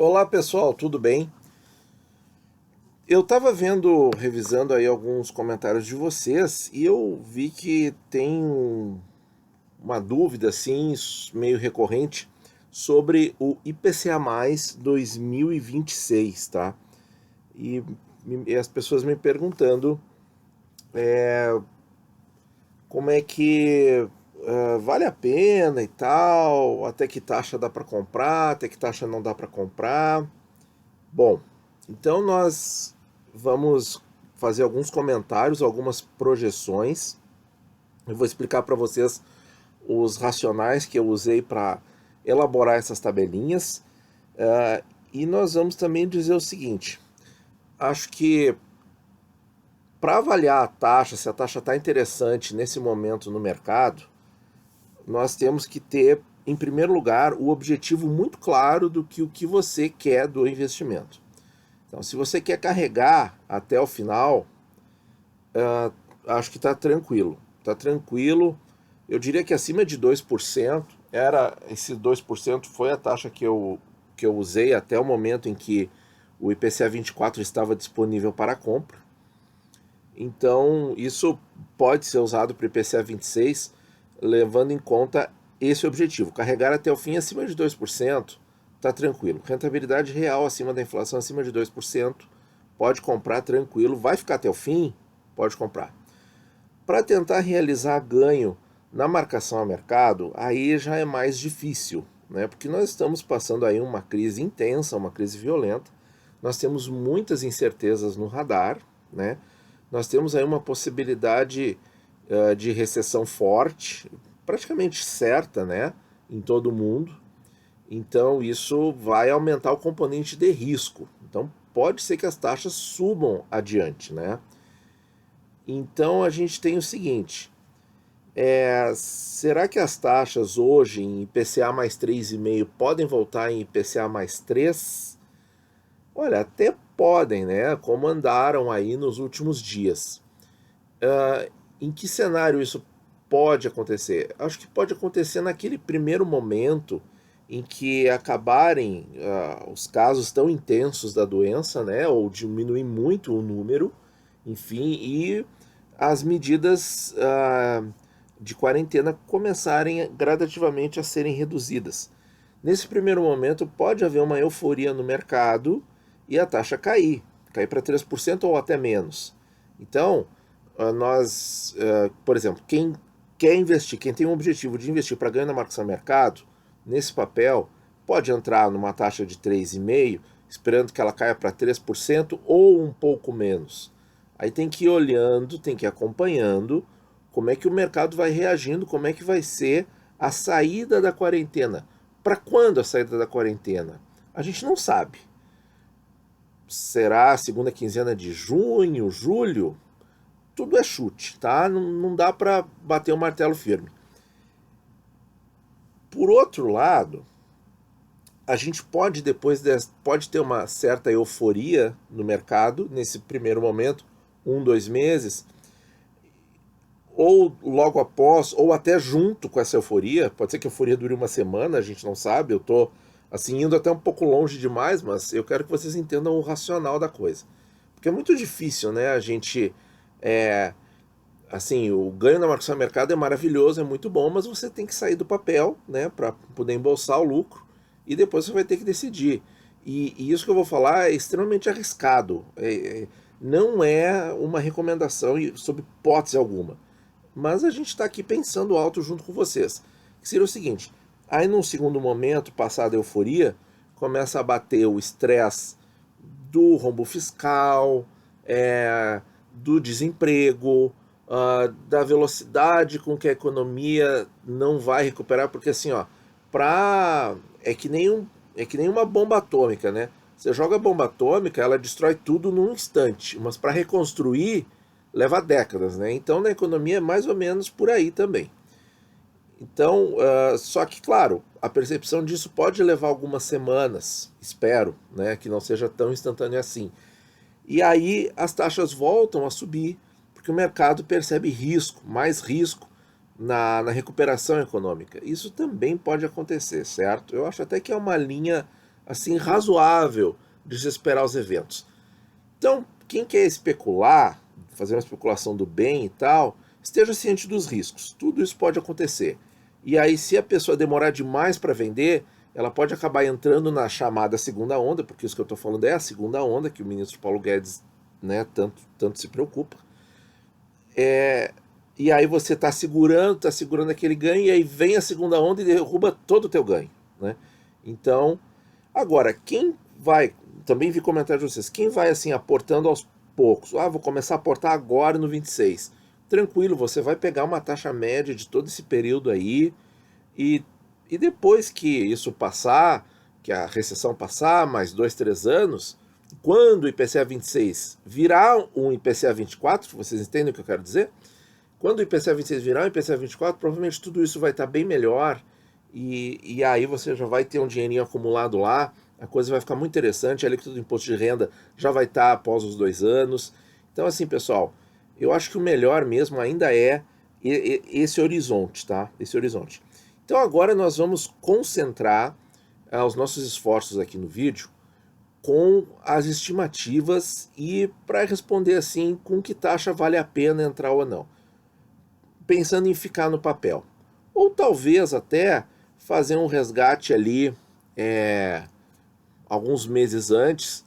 Olá pessoal, tudo bem? Eu estava revisando aí alguns comentários de vocês e eu vi que tem uma dúvida assim, meio recorrente sobre o IPCA+ 2026, tá? E, e as pessoas me perguntando como é que vale a pena e tal, até que taxa dá para comprar, até que taxa não dá para comprar. Bom, então nós vamos fazer alguns comentários, algumas projeções. Eu vou explicar para vocês os racionais que eu usei para elaborar essas tabelinhas. E nós vamos também dizer o seguinte: acho que para avaliar a taxa, se a taxa está interessante nesse momento no mercado, nós temos que ter, em primeiro lugar, o objetivo muito claro do que o que você quer do investimento. Então, se você quer carregar até o final, acho que está tranquilo. Está tranquilo. Eu diria que acima de 2%, esse 2% foi a taxa que eu usei até o momento em que o IPCA 24 estava disponível para compra. Então, isso pode ser usado para o IPCA 26, levando em conta esse objetivo. Carregar até o fim acima de 2%, está tranquilo. Rentabilidade real acima da inflação, acima de 2%, pode comprar tranquilo. Vai ficar até o fim? Pode comprar. Para tentar realizar ganho na marcação a mercado, aí já é mais difícil, né? Porque nós estamos passando aí uma crise intensa, uma crise violenta. Nós temos muitas incertezas no radar, né? Nós temos aí uma possibilidade de recessão forte, praticamente certa, né? Em todo o mundo. Então isso vai aumentar o componente de risco. Então pode ser que as taxas subam adiante, né? Então a gente tem o seguinte: será que as taxas hoje em IPCA mais 3,5 podem voltar em IPCA mais 3? Olha, até podem, né? Como andaram aí nos últimos dias. Em que cenário isso pode acontecer? Acho que pode acontecer naquele primeiro momento em que acabarem os casos tão intensos da doença, né? Ou diminuir muito o número, enfim, e as medidas de quarentena começarem gradativamente a serem reduzidas. Nesse primeiro momento, pode haver uma euforia no mercado e a taxa cair para 3% ou até menos. Então, por exemplo, quem quer investir, quem tem um objetivo de investir para ganhar na marcação mercado, nesse papel, pode entrar numa taxa de 3,5%, esperando que ela caia para 3% ou um pouco menos. Aí tem que ir olhando, tem que ir acompanhando como é que o mercado vai reagindo, como é que vai ser a saída da quarentena. Para quando a saída da quarentena? A gente não sabe. Será a segunda quinzena de junho, julho? Tudo é chute, tá? Não dá para bater o martelo firme. Por outro lado, a gente pode ter uma certa euforia no mercado nesse primeiro momento, 2 meses, ou logo após, ou até junto com essa euforia. Pode ser que a euforia dure uma semana, a gente não sabe. Eu tô assim indo até um pouco longe demais, mas eu quero que vocês entendam o racional da coisa, porque é muito difícil, né? A gente assim, o ganho na marcação de mercado é maravilhoso, é muito bom, mas você tem que sair do papel, né, para poder embolsar o lucro, e depois você vai ter que decidir. E isso que eu vou falar é extremamente arriscado. Não é uma recomendação sob hipótese alguma. Mas a gente está aqui pensando alto junto com vocês. Que seria o seguinte: aí num segundo momento, passada a euforia, começa a bater o estresse do rombo fiscal, do desemprego, da velocidade com que a economia não vai recuperar, porque assim, ó, pra, é que nem uma bomba atômica, né? Você joga a bomba atômica, ela destrói tudo num instante, mas para reconstruir leva décadas, né? Então na economia é mais ou menos por aí também. Então, só que claro, a percepção disso pode levar algumas semanas, espero, né, que não seja tão instantâneo assim. E aí as taxas voltam a subir, porque o mercado percebe risco, mais risco na recuperação econômica. Isso também pode acontecer, certo? Eu acho até que é uma linha assim razoável de se esperar os eventos. Então, quem quer especular, fazer uma especulação do bem e tal, esteja ciente dos riscos. Tudo isso pode acontecer. E aí, se a pessoa demorar demais para vender, ela pode acabar entrando na chamada segunda onda, porque isso que eu estou falando é a segunda onda, que o ministro Paulo Guedes, né, tanto se preocupa. E aí você está segurando aquele ganho, e aí vem a segunda onda e derruba todo o teu ganho, né? Então, agora, quem vai, também vi comentários de vocês, quem vai assim aportando aos poucos, vou começar a aportar agora no 26, tranquilo, você vai pegar uma taxa média de todo esse período aí, e depois que isso passar, que a recessão passar, mais 2, 3 anos, quando o IPCA 26 virar um IPCA 24, vocês entendem o que eu quero dizer? Quando o IPCA 26 virar um IPCA 24, provavelmente tudo isso vai estar bem melhor, e aí você já vai ter um dinheirinho acumulado lá, a coisa vai ficar muito interessante, a alíquota do imposto de renda já vai estar após os 2 anos. Então, assim, pessoal, eu acho que o melhor mesmo ainda é esse horizonte, tá? Esse horizonte. Então, agora nós vamos concentrar os nossos esforços aqui no vídeo com as estimativas e para responder assim com que taxa vale a pena entrar ou não. Pensando em ficar no papel. Ou talvez até fazer um resgate ali alguns meses antes,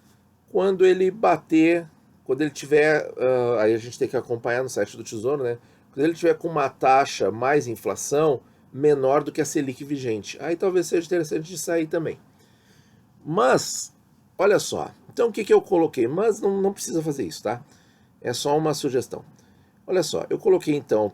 quando ele bater, quando ele tiver, aí a gente tem que acompanhar no site do Tesouro, né? Quando ele tiver com uma taxa mais inflação menor do que a Selic vigente. Aí talvez seja interessante de sair também. Mas, olha só, então o que eu coloquei? Mas não precisa fazer isso, tá? É só uma sugestão. Olha só, eu coloquei então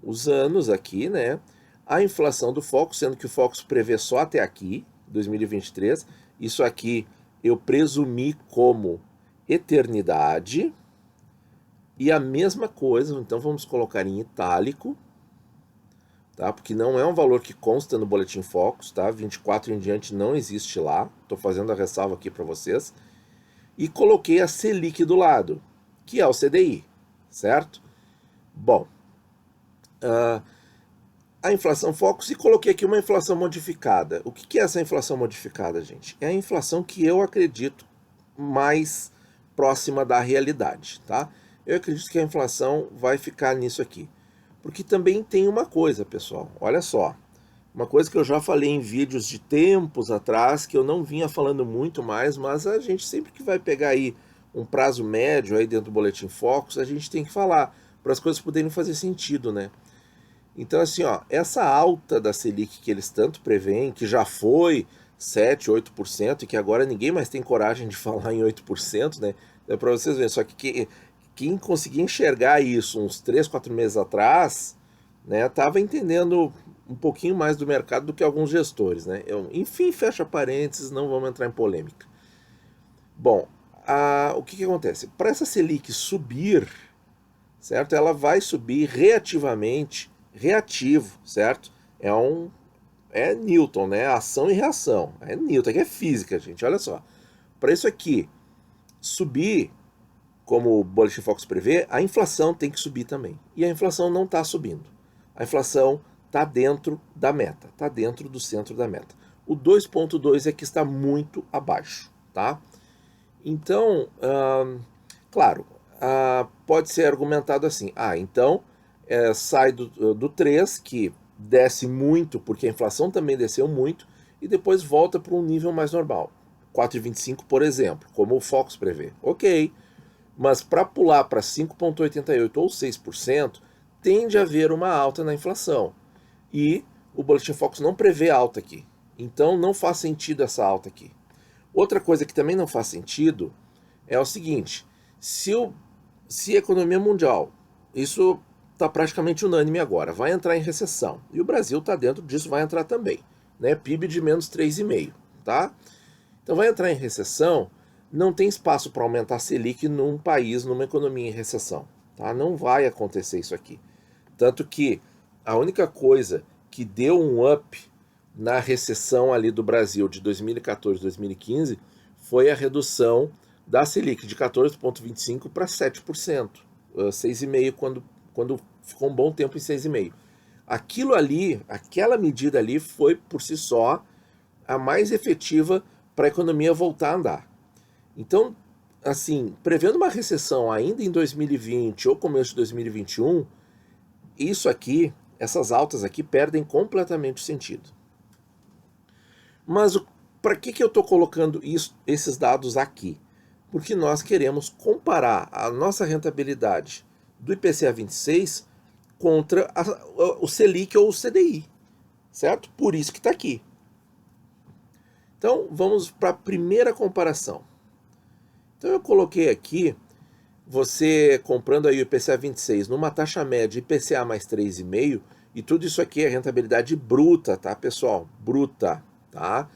os anos aqui, né? A inflação do Focus, sendo que o Focus prevê só até aqui, 2023. Isso aqui eu presumi como eternidade. E a mesma coisa, então vamos colocar em itálico, tá? Porque não é um valor que consta no Boletim Focus, tá? 24 em diante não existe lá. Estou fazendo a ressalva aqui para vocês. E coloquei a Selic do lado, que é o CDI, certo? Bom, a inflação Focus, e coloquei aqui uma inflação modificada. O que é essa inflação modificada, gente? É a inflação que eu acredito mais próxima da realidade, tá? Eu acredito que a inflação vai ficar nisso aqui. Porque também tem uma coisa, pessoal, olha só. Uma coisa que eu já falei em vídeos de tempos atrás, que eu não vinha falando muito mais, mas a gente sempre que vai pegar aí um prazo médio aí dentro do Boletim Focus, a gente tem que falar, para as coisas poderem fazer sentido, né? Então, assim, ó, essa alta da Selic que eles tanto preveem, que já foi 7, 8%, e que agora ninguém mais tem coragem de falar em 8%, né? É para vocês verem, só que quem conseguia enxergar isso uns 3, 4 meses atrás, né, estava entendendo um pouquinho mais do mercado do que alguns gestores, né? Enfim, fecha parênteses, não vamos entrar em polêmica. Bom, o que acontece? Para essa Selic subir, certo? Ela vai subir reativamente, reativo, certo? É Newton, né? Ação e reação. É Newton, que é física, gente. Olha só. Para isso aqui subir, como o Boletim Focus prevê, a inflação tem que subir também. E a inflação não está subindo. A inflação está dentro da meta, está dentro do centro da meta. O 2,2 é que está muito abaixo, tá? Então, claro, pode ser argumentado assim, então sai do 3, que desce muito, porque a inflação também desceu muito, e depois volta para um nível mais normal. 4,25, por exemplo, como o Focus prevê. Ok, mas para pular para 5,88 ou 6%, tende a haver uma alta na inflação. E o Boletim Focus não prevê alta aqui. Então não faz sentido essa alta aqui. Outra coisa que também não faz sentido é o seguinte, se a economia mundial, isso está praticamente unânime agora, vai entrar em recessão, e o Brasil está dentro disso, vai entrar também, né? PIB de menos 3,5, tá? Então vai entrar em recessão, não tem espaço para aumentar a Selic num país, numa economia em recessão, tá? Não vai acontecer isso aqui. Tanto que a única coisa que deu um up na recessão ali do Brasil de 2014, 2015, foi a redução da Selic de 14,25% para 7%, 6,5% quando ficou um bom tempo em 6,5%. Aquilo ali, aquela medida ali foi por si só a mais efetiva para a economia voltar a andar. Então, assim, prevendo uma recessão ainda em 2020 ou começo de 2021, isso aqui, essas altas aqui, perdem completamente o sentido. Mas para que eu estou colocando esses dados aqui? Porque nós queremos comparar a nossa rentabilidade do IPCA 26 contra o Selic ou o CDI, certo? Por isso que está aqui. Então, vamos para a primeira comparação. Então, eu coloquei aqui, você comprando aí o IPCA 26 numa taxa média IPCA mais 3,5, e tudo isso aqui é rentabilidade bruta, tá, pessoal? Bruta, tá?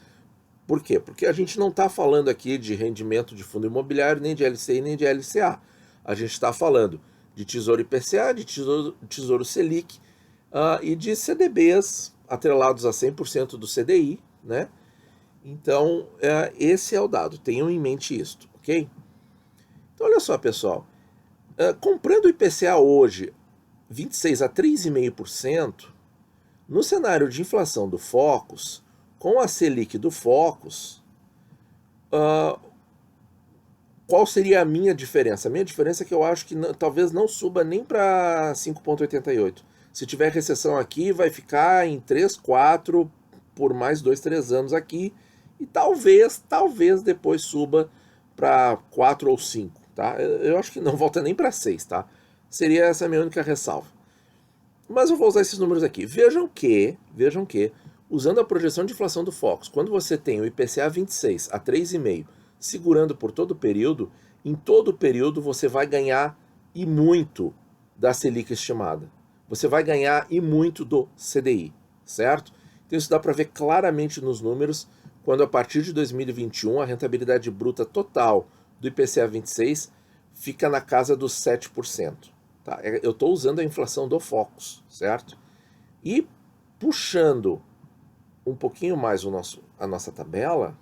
Por quê? Porque a gente não está falando aqui de rendimento de fundo imobiliário, nem de LCI, nem de LCA. A gente está falando de Tesouro IPCA, de Tesouro Selic e de CDBs atrelados a 100% do CDI, né? Então, esse é o dado, tenham em mente isso, ok? Então, olha só, pessoal, comprando o IPCA hoje, 26 a 3,5%, no cenário de inflação do Focus, com a Selic do Focus, qual seria a minha diferença? A minha diferença é que eu acho que talvez não suba nem para 5,88. Se tiver recessão aqui, vai ficar em 3, 4 por mais 2, 3 anos aqui, e talvez depois suba para 4 ou 5, tá? Eu acho que não volta nem para 6, tá? Seria essa a minha única ressalva. Mas eu vou usar esses números aqui. Vejam que, usando a projeção de inflação do Focus, quando você tem o IPCA 26 a 3,5 segurando por todo o período, em todo o período você vai ganhar e muito da Selic estimada. Você vai ganhar e muito do CDI, certo? Então isso dá para ver claramente nos números, quando a partir de 2021 a rentabilidade bruta total do IPCA 26 fica na casa dos 7%. Tá? Eu estou usando a inflação do Focus, certo? E puxando um pouquinho mais a nossa tabela,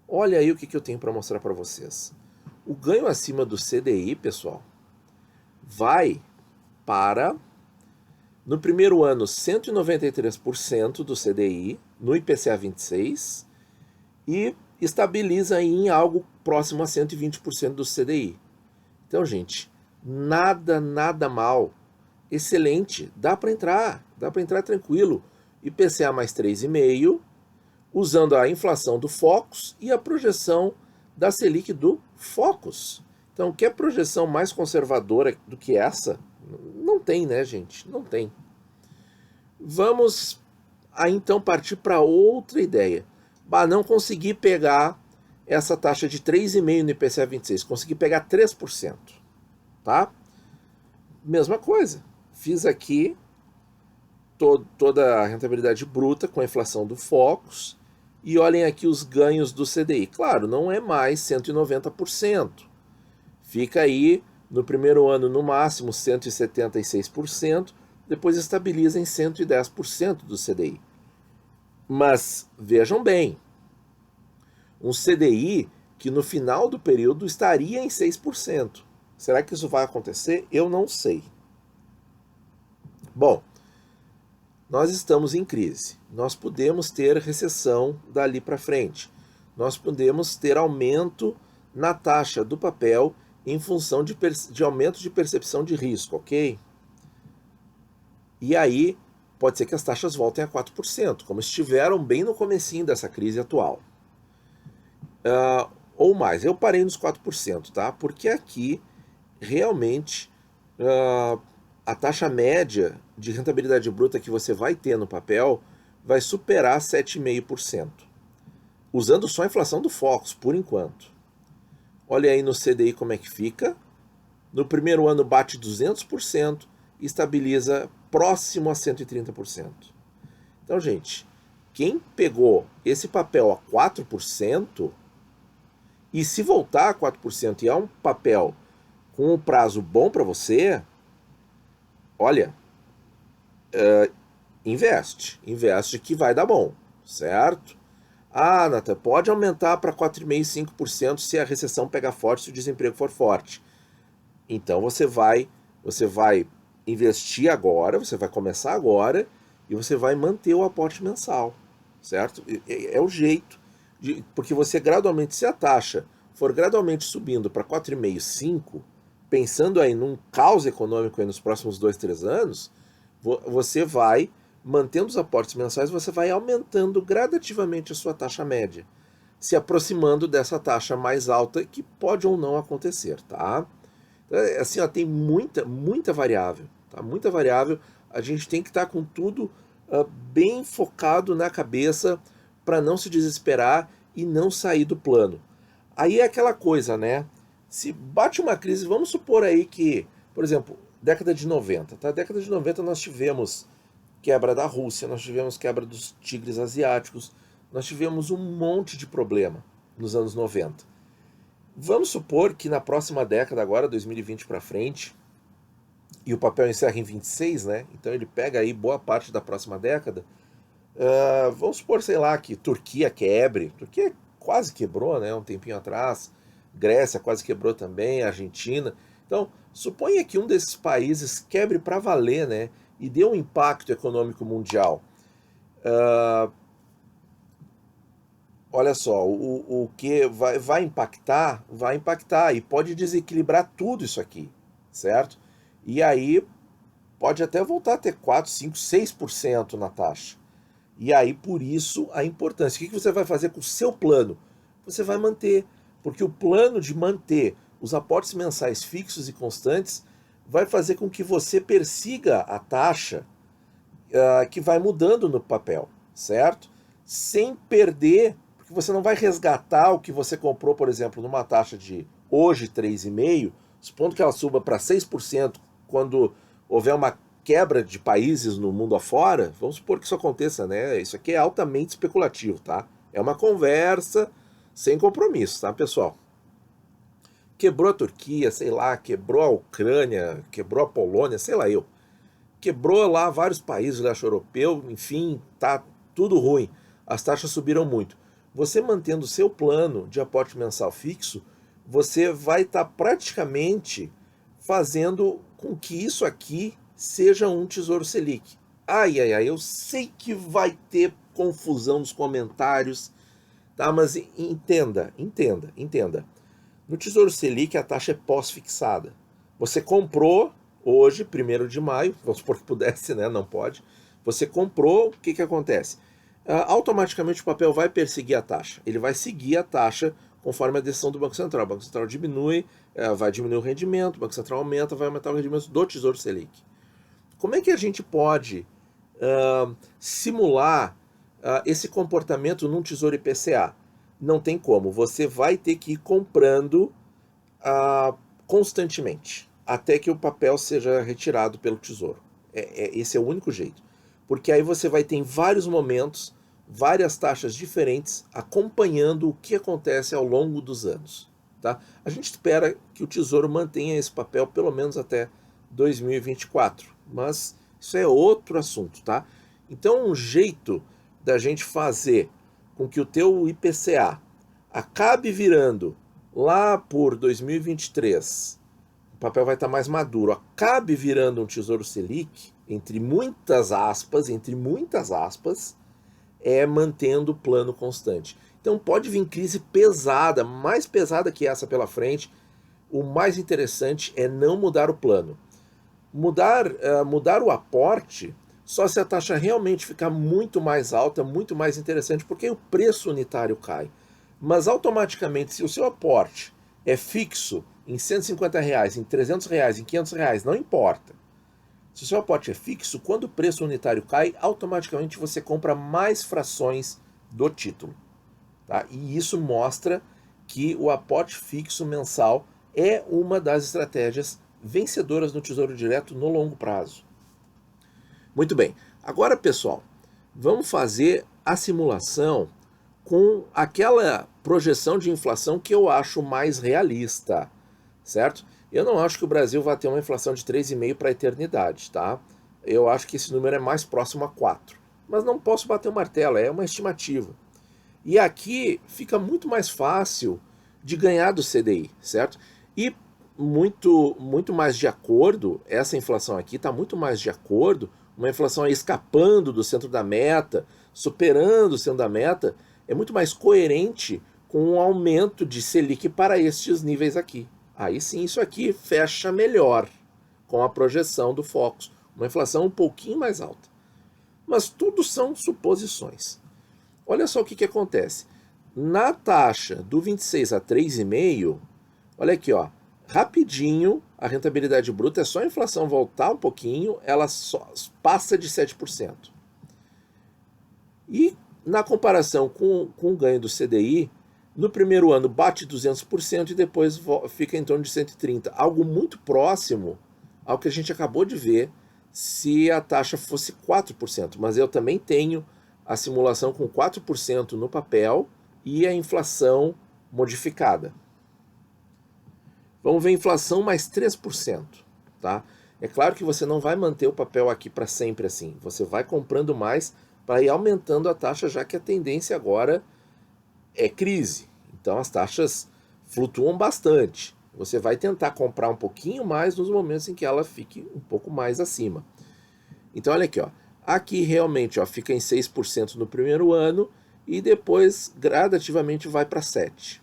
olha aí o que eu tenho para mostrar para vocês. O ganho acima do CDI, pessoal, vai para, no primeiro ano, 193% do CDI, no IPCA 26, e estabiliza aí em algo próximo a 120% do CDI. Então, gente, nada mal, excelente, dá para entrar tranquilo. IPCA mais 3,5%, usando a inflação do Focus e a projeção da Selic do Focus. Então, quer projeção mais conservadora do que essa? Não tem, né, gente? Não tem. Vamos aí, então, partir para outra ideia. Não consegui pegar essa taxa de 3,5% no IPCA 26, consegui pegar 3%, tá? Mesma coisa, fiz aqui toda a rentabilidade bruta com a inflação do Focus, e olhem aqui os ganhos do CDI. Claro, não é mais 190%. Fica aí, no primeiro ano, no máximo 176%, depois estabiliza em 110% do CDI. Mas, vejam bem, um CDI que no final do período estaria em 6%. Será que isso vai acontecer? Eu não sei. Bom, nós estamos em crise. Nós podemos ter recessão dali para frente. Nós podemos ter aumento na taxa do papel em função de aumento de percepção de risco, ok? E aí, pode ser que as taxas voltem a 4%, como estiveram bem no comecinho dessa crise atual. Ou mais, eu parei nos 4%, tá? Porque aqui, realmente, a taxa média de rentabilidade bruta que você vai ter no papel vai superar 7,5%, usando só a inflação do Focus, por enquanto. Olha aí no CDI como é que fica. No primeiro ano bate 200% e estabiliza próximo a 130%. Então, gente, quem pegou esse papel a 4%, e se voltar a 4% e é um papel com um prazo bom para você, olha, investe que vai dar bom, certo? Nathan, pode aumentar para 4,5%, 5% se a recessão pegar forte, se o desemprego for forte. Então você vai investir agora, você vai começar agora e você vai manter o aporte mensal, certo? É o jeito, porque você gradualmente, se a taxa for gradualmente subindo para 4,5, 5, pensando aí num caos econômico aí nos próximos 2, 3 anos, você vai, mantendo os aportes mensais, você vai aumentando gradativamente a sua taxa média, se aproximando dessa taxa mais alta que pode ou não acontecer, tá? Assim, ó, tem muita variável, tá? Muita variável. A gente tem que estar com tudo bem focado na cabeça para não se desesperar e não sair do plano. Aí é aquela coisa, né? Se bate uma crise, vamos supor aí que, por exemplo, década de 90, tá? Década de 90 nós tivemos quebra da Rússia, nós tivemos quebra dos tigres asiáticos, nós tivemos um monte de problema nos anos 90. Vamos supor que na próxima década, agora 2020 para frente, e o papel encerra em 26, né? Então ele pega aí boa parte da próxima década. Vamos supor, sei lá, que Turquia quebre. Turquia quase quebrou, né? Um tempinho atrás. Grécia quase quebrou também, Argentina. Então, suponha que um desses países quebre para valer, né? E dê um impacto econômico mundial. Olha só, o que vai impactar e pode desequilibrar tudo isso aqui, certo? E aí pode até voltar a ter 4, 5, 6% na taxa. E aí, por isso, a importância. O que você vai fazer com o seu plano? Você vai manter, porque o plano de manter os aportes mensais fixos e constantes vai fazer com que você persiga a taxa que vai mudando no papel, certo? Sem perder, porque você não vai resgatar o que você comprou, por exemplo, numa taxa de hoje 3,5%, supondo que ela suba para 6% quando houver uma quebra de países no mundo afora. Vamos supor que isso aconteça, né? Isso aqui é altamente especulativo, tá? É uma conversa sem compromisso, tá, pessoal? Quebrou a Turquia, sei lá, quebrou a Ucrânia, quebrou a Polônia, sei lá eu. Quebrou lá vários países do leste europeu, enfim, tá tudo ruim. As taxas subiram muito. Você mantendo o seu plano de aporte mensal fixo, você vai estar praticamente fazendo com que isso aqui seja um Tesouro Selic. Ai, eu sei que vai ter confusão nos comentários, tá? Mas entenda. No Tesouro Selic a taxa é pós-fixada. Você comprou hoje, 1º de maio, vamos supor que pudesse, né? Não pode. Você comprou, o que acontece? Automaticamente o papel vai perseguir a taxa. Ele vai seguir a taxa conforme a decisão do Banco Central. O Banco Central diminui, vai diminuir o rendimento, o Banco Central aumenta, vai aumentar o rendimento do Tesouro Selic. Como é que a gente pode simular esse comportamento num Tesouro IPCA? Não tem como. Você vai ter que ir comprando constantemente, até que o papel seja retirado pelo Tesouro. Esse é o único jeito. Porque aí você vai ter em vários momentos, várias taxas diferentes, acompanhando o que acontece ao longo dos anos. Tá? A gente espera que o Tesouro mantenha esse papel pelo menos até 2024, mas isso é outro assunto, tá? Então, um jeito da gente fazer com que o teu IPCA acabe virando lá por 2023, o papel vai estar mais maduro, acabe virando um Tesouro Selic, entre muitas aspas, é mantendo o plano constante. Então pode vir crise pesada, mais pesada que essa pela frente. O mais interessante é não mudar o plano. Mudar o aporte só se a taxa realmente ficar muito mais alta, muito mais interessante, porque o preço unitário cai. Mas automaticamente, se o seu aporte é fixo em R$150, em R$300, em R$500, não importa. Se o seu aporte é fixo, quando o preço unitário cai, automaticamente você compra mais frações do título. Tá? E isso mostra que o aporte fixo mensal é uma das estratégias vencedoras no Tesouro Direto no longo prazo. Muito bem. Agora, pessoal, vamos fazer a simulação com aquela projeção de inflação que eu acho mais realista, certo? Eu não acho que o Brasil vai ter uma inflação de 3,5% para a eternidade, tá? Eu acho que esse número é mais próximo a 4%. Mas não posso bater o martelo, é uma estimativa. E aqui fica muito mais fácil de ganhar do CDI, certo? E muito mais de acordo, essa inflação aqui está muito mais de acordo, uma inflação aí escapando do centro da meta, superando sendo a meta, é muito mais coerente com um aumento de Selic para estes níveis aqui. Aí sim, isso aqui fecha melhor com a projeção do Focus, uma inflação um pouquinho mais alta. Mas tudo são suposições. Olha só o que acontece. Na taxa do 26 a 3,5, olha aqui, ó, rapidinho, a rentabilidade bruta, é só a inflação voltar um pouquinho, ela só passa de 7%. E na comparação com o ganho do CDI, no primeiro ano bate 200% e depois fica em torno de 130%. Algo muito próximo ao que a gente acabou de ver se a taxa fosse 4%. Mas eu também tenho a simulação com 4% no papel e a inflação modificada. Vamos ver a inflação mais 3%, tá? É claro que você não vai manter o papel aqui para sempre assim. Você vai comprando mais para ir aumentando a taxa, já que a tendência agora é crise. Então as taxas flutuam bastante. Você vai tentar comprar um pouquinho mais nos momentos em que ela fique um pouco mais acima. Então olha aqui, ó. Aqui realmente, ó, fica em 6% no primeiro ano e depois gradativamente vai para 7%.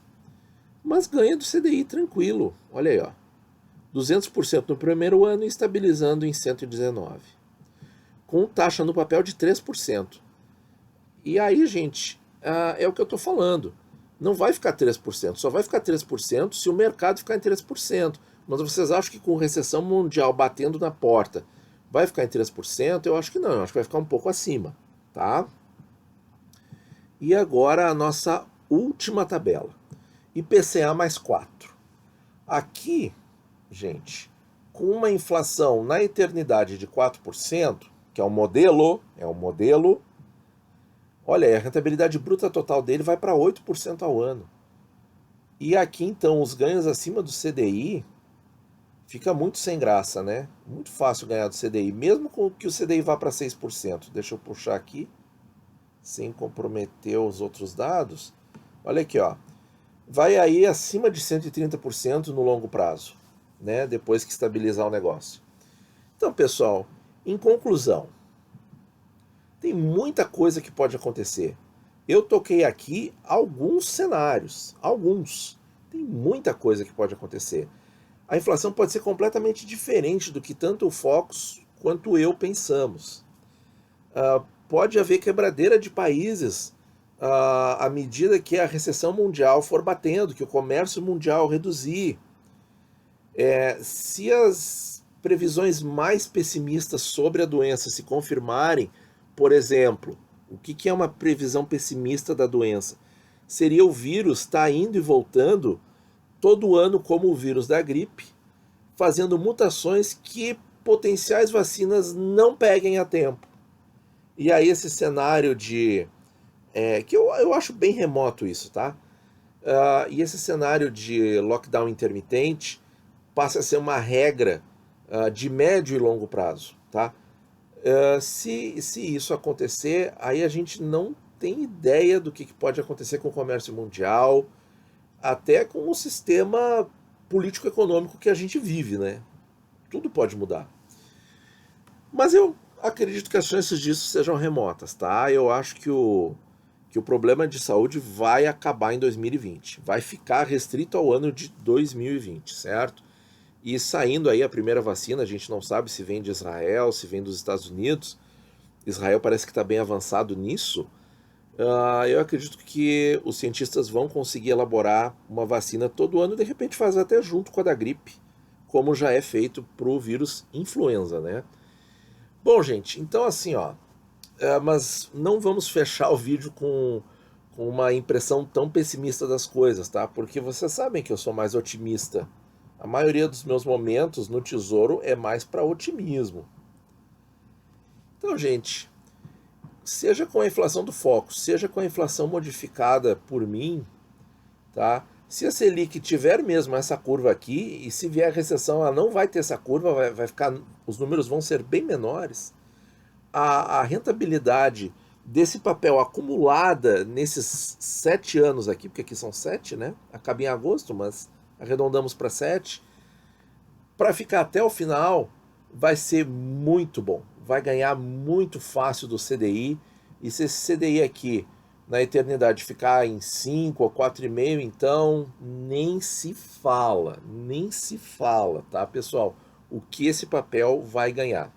Mas ganha do CDI tranquilo. Olha aí, ó. 200% no primeiro ano e estabilizando em 119%. Com taxa no papel de 3%. E aí, gente, é o que eu estou falando. Não vai ficar 3%, só vai ficar 3% se o mercado ficar em 3%. Mas vocês acham que com recessão mundial batendo na porta vai ficar em 3%? Eu acho que não, eu acho que vai ficar um pouco acima, tá? E agora a nossa última tabela. IPCA mais 4. Aqui, gente, com uma inflação na eternidade de 4%, que é o modelo, olha aí, a rentabilidade bruta total dele vai para 8% ao ano. E aqui, então, os ganhos acima do CDI fica muito sem graça, né? Muito fácil ganhar do CDI, mesmo com que o CDI vá para 6%. Deixa eu puxar aqui, sem comprometer os outros dados. Olha aqui, ó. Vai aí acima de 130% no longo prazo, né? Depois que estabilizar o negócio. Então, pessoal, em conclusão, tem muita coisa que pode acontecer. Eu toquei aqui alguns cenários, Tem muita coisa que pode acontecer. A inflação pode ser completamente diferente do que tanto o Focus quanto eu pensamos. Pode haver quebradeira de países à medida que a recessão mundial for batendo, que o comércio mundial reduzir. Se as previsões mais pessimistas sobre a doença se confirmarem, por exemplo, o que é uma previsão pessimista da doença? Seria o vírus estar indo e voltando todo ano como o vírus da gripe, fazendo mutações que potenciais vacinas não peguem a tempo. E aí esse cenário que eu acho bem remoto isso, tá? E esse cenário de lockdown intermitente passa a ser uma regra de médio e longo prazo, tá? Se isso acontecer, aí a gente não tem ideia do que pode acontecer com o comércio mundial, até com o sistema político-econômico que a gente vive, né? Tudo pode mudar. Mas eu acredito que as chances disso sejam remotas, tá? Eu acho que o problema de saúde vai acabar em 2020. Vai ficar restrito ao ano de 2020, certo? E saindo aí a primeira vacina, a gente não sabe se vem de Israel, se vem dos Estados Unidos. Israel parece que está bem avançado nisso. Eu acredito que os cientistas vão conseguir elaborar uma vacina todo ano, de repente faz até junto com a da gripe, como já é feito para o vírus influenza, né? Bom, gente, então assim, ó, mas não vamos fechar o vídeo com uma impressão tão pessimista das coisas, tá? Porque vocês sabem que eu sou mais otimista. A maioria dos meus momentos no Tesouro é mais para otimismo. Então, gente, seja com a inflação do Focus, seja com a inflação modificada por mim, tá? Se a Selic tiver mesmo essa curva aqui, e se vier recessão, ela não vai ter essa curva, vai ficar, os números vão ser bem menores. A rentabilidade desse papel acumulada nesses 7 anos aqui, porque aqui são 7, né? Acaba em agosto, mas arredondamos para 7. Para ficar até o final, vai ser muito bom. Vai ganhar muito fácil do CDI, E se esse CDI aqui na eternidade ficar em 5 ou 4,5, então nem se fala, tá, pessoal? O que esse papel vai ganhar.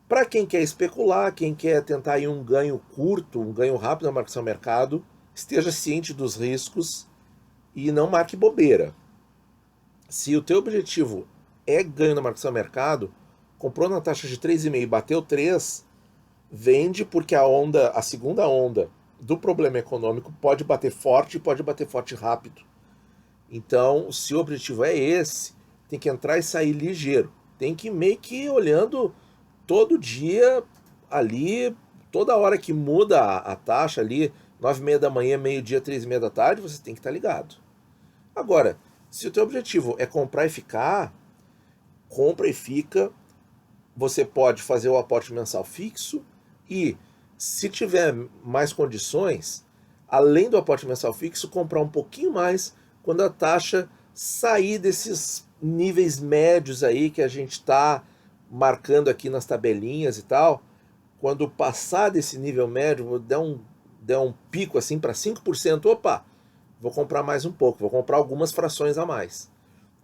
Para quem quer especular, quem quer tentar ir um ganho curto, um ganho rápido na marcação mercado, esteja ciente dos riscos e não marque bobeira. Se o teu objetivo é ganho na marcação mercado, comprou na taxa de 3,5 e bateu 3, vende, porque a segunda onda do problema econômico pode bater forte e pode bater forte rápido. Então, se o objetivo é esse, tem que entrar e sair ligeiro. Tem que ir meio que olhando todo dia ali, toda hora que muda a taxa ali, 9:30 da manhã, meio-dia, 3:30 da tarde, você tem que estar ligado. Agora, se o teu objetivo é comprar e ficar, compra e fica. Você pode fazer o aporte mensal fixo e, se tiver mais condições, além do aporte mensal fixo, comprar um pouquinho mais quando a taxa sair desses níveis médios aí que a gente está marcando aqui nas tabelinhas e tal. Quando passar desse nível médio, der um pico assim para 5%, opa, vou comprar mais um pouco, vou comprar algumas frações a mais.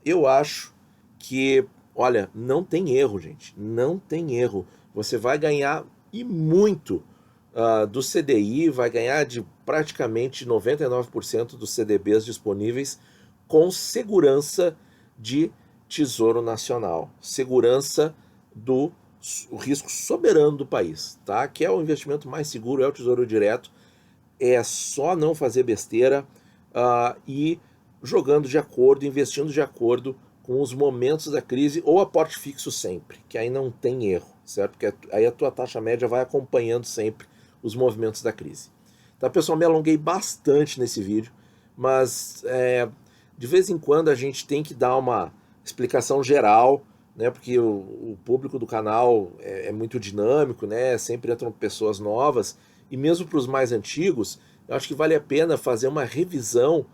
Eu acho que, olha, não tem erro, gente, não tem erro. Você vai ganhar e muito do CDI, vai ganhar de praticamente 99% dos CDBs disponíveis com segurança de Tesouro Nacional, segurança do risco soberano do país, tá? Que é o investimento mais seguro, é o Tesouro Direto. É só não fazer besteira e jogando de acordo, investindo de acordo com os momentos da crise, ou aporte fixo sempre, que aí não tem erro, certo? Porque aí a tua taxa média vai acompanhando sempre os movimentos da crise. Tá, pessoal, me alonguei bastante nesse vídeo, mas de vez em quando a gente tem que dar uma explicação geral, né? Porque o público do canal é muito dinâmico, né? Sempre entram pessoas novas, e mesmo para os mais antigos, eu acho que vale a pena fazer uma revisão.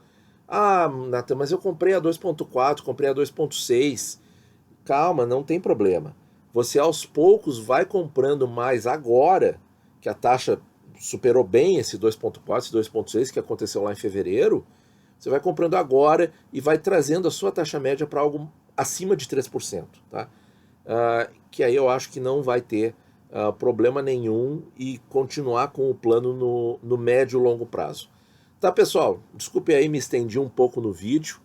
Ah, Nathan, mas eu comprei a 2.4, comprei a 2.6. Calma, não tem problema. Você aos poucos vai comprando mais agora, que a taxa superou bem esse 2.4, esse 2.6 que aconteceu lá em fevereiro. Você vai comprando agora e vai trazendo a sua taxa média para algo acima de 3%. Tá? Que aí eu acho que não vai ter problema nenhum e continuar com o plano no médio e longo prazo. Tá, pessoal? Desculpe aí, me estendi um pouco no vídeo.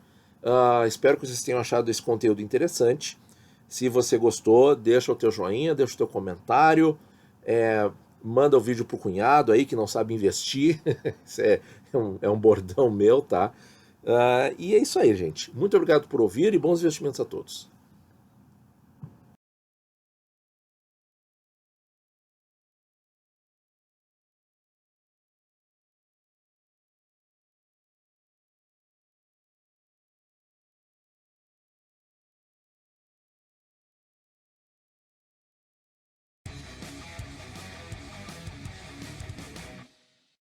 Espero que vocês tenham achado esse conteúdo interessante. Se você gostou, deixa o teu joinha, deixa o teu comentário, manda o vídeo pro cunhado aí que não sabe investir. Isso é um bordão meu, tá? E é isso aí, gente. Muito obrigado por ouvir e bons investimentos a todos.